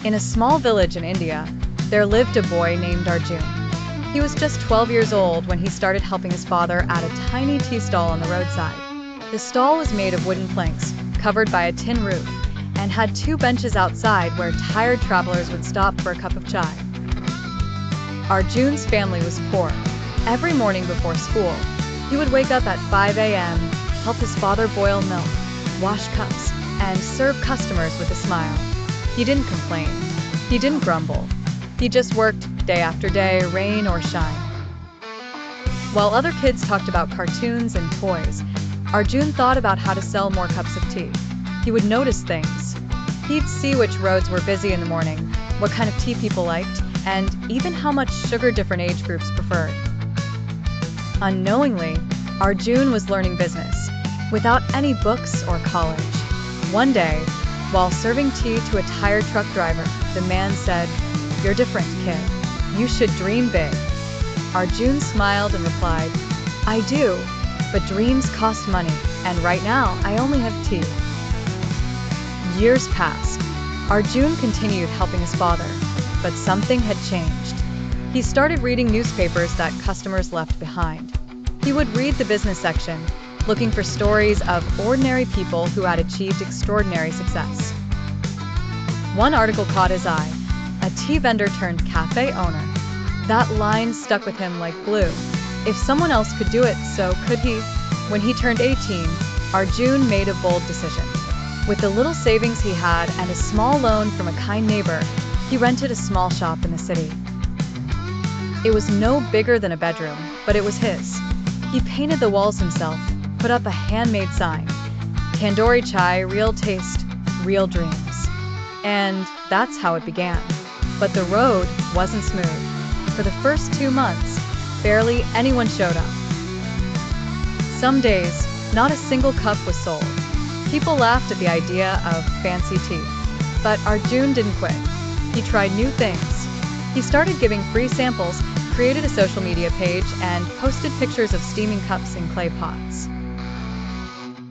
In a small village in India, there lived a boy named Arjun. He was just 12 years old when he started helping his father at a tiny tea stall on the roadside. The stall was made of wooden planks, covered by a tin roof, and had two benches outside where tired travelers would stop for a cup of chai. Arjun's family was poor. Every morning before school, he would wake up at 5 a.m., help his father boil milk, wash cups, and serve customers with a smile. He didn't complain. He didn't grumble. He just worked day after day, rain or shine. While other kids talked about cartoons and toys, Arjun thought about how to sell more cups of tea. He would notice things. He'd see which roads were busy in the morning, what kind of tea people liked, and even how much sugar different age groups preferred. Unknowingly, Arjun was learning business, without any books or college. One day, while serving tea to a tired truck driver, the man said, "You're different, kid. You should dream big." Arjun smiled and replied, "I do, but dreams cost money, and right now I only have tea." Years passed. Arjun continued helping his father, but something had changed. He started reading newspapers that customers left behind. He would read the business section, looking for stories of ordinary people who had achieved extraordinary success. One article caught his eye, a tea vendor turned cafe owner. That line stuck with him like glue. If someone else could do it, so could he. When he turned 18, Arjun made a bold decision. With the little savings he had and a small loan from a kind neighbor, he rented a small shop in the city. It was no bigger than a bedroom, but it was his. He painted the walls himself, put up a handmade sign, "Tandoori chai, real taste, real dreams." And that's how it began. But the road wasn't smooth. For the first 2 months, barely anyone showed up. Some days, not a single cup was sold. People laughed at the idea of fancy tea. But Arjun didn't quit. He tried new things. He started giving free samples, created a social media page, and posted pictures of steaming cups in clay pots.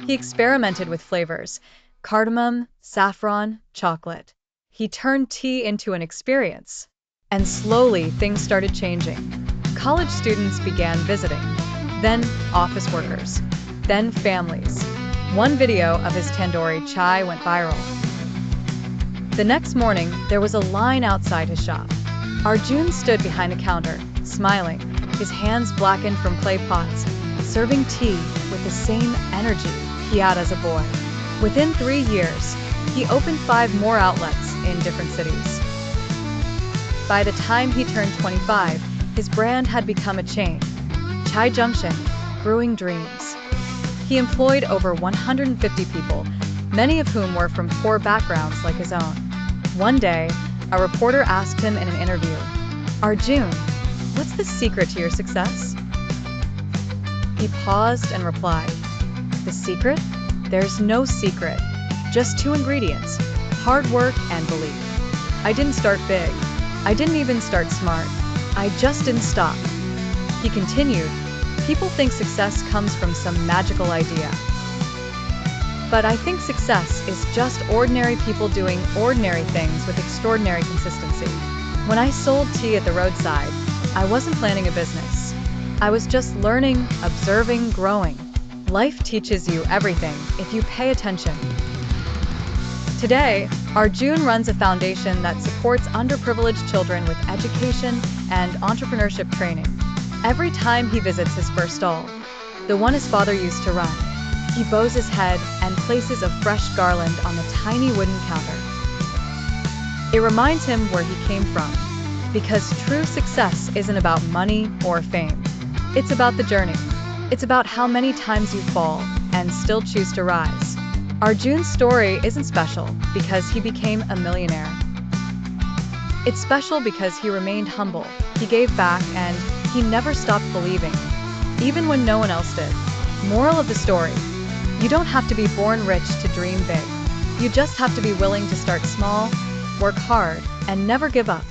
He experimented with flavors: cardamom, saffron, chocolate. He turned tea into an experience. And slowly, things started changing. College students began visiting, then office workers, then families. One video of his tandoori chai went viral. The next morning, there was a line outside his shop. Arjun stood behind the counter, smiling, his hands blackened from clay pots, serving tea with the same energy he had as a boy. Within 3 years, he opened 5 more outlets in different cities. By the time he turned 25, his brand had become a chain, Chai Junction, brewing dreams. He employed over 150 people, many of whom were from poor backgrounds like his own. One day, a reporter asked him in an interview, "Arjun, what's the secret to your success?" He paused and replied, "The secret? There's no secret. Just 2 ingredients, hard work and belief. I didn't start big. I didn't even start smart. I just didn't stop." He continued, "People think success comes from some magical idea. But I think success is just ordinary people doing ordinary things with extraordinary consistency." When I sold tea at the roadside, I wasn't planning a business. I was just learning, observing, growing. Life teaches you everything if you pay attention. Today, Arjun runs a foundation that supports underprivileged children with education and entrepreneurship training. Every time he visits his first stall, the one his father used to run, he bows his head and places a fresh garland on the tiny wooden counter. It reminds him where he came from, because true success isn't about money or fame. It's about the journey. It's about how many times you fall and still choose to rise. Arjun's story isn't special because he became a millionaire. It's special because he remained humble, he gave back, and he never stopped believing, even when no one else did. Moral of the story: you don't have to be born rich to dream big. You just have to be willing to start small, work hard, and never give up.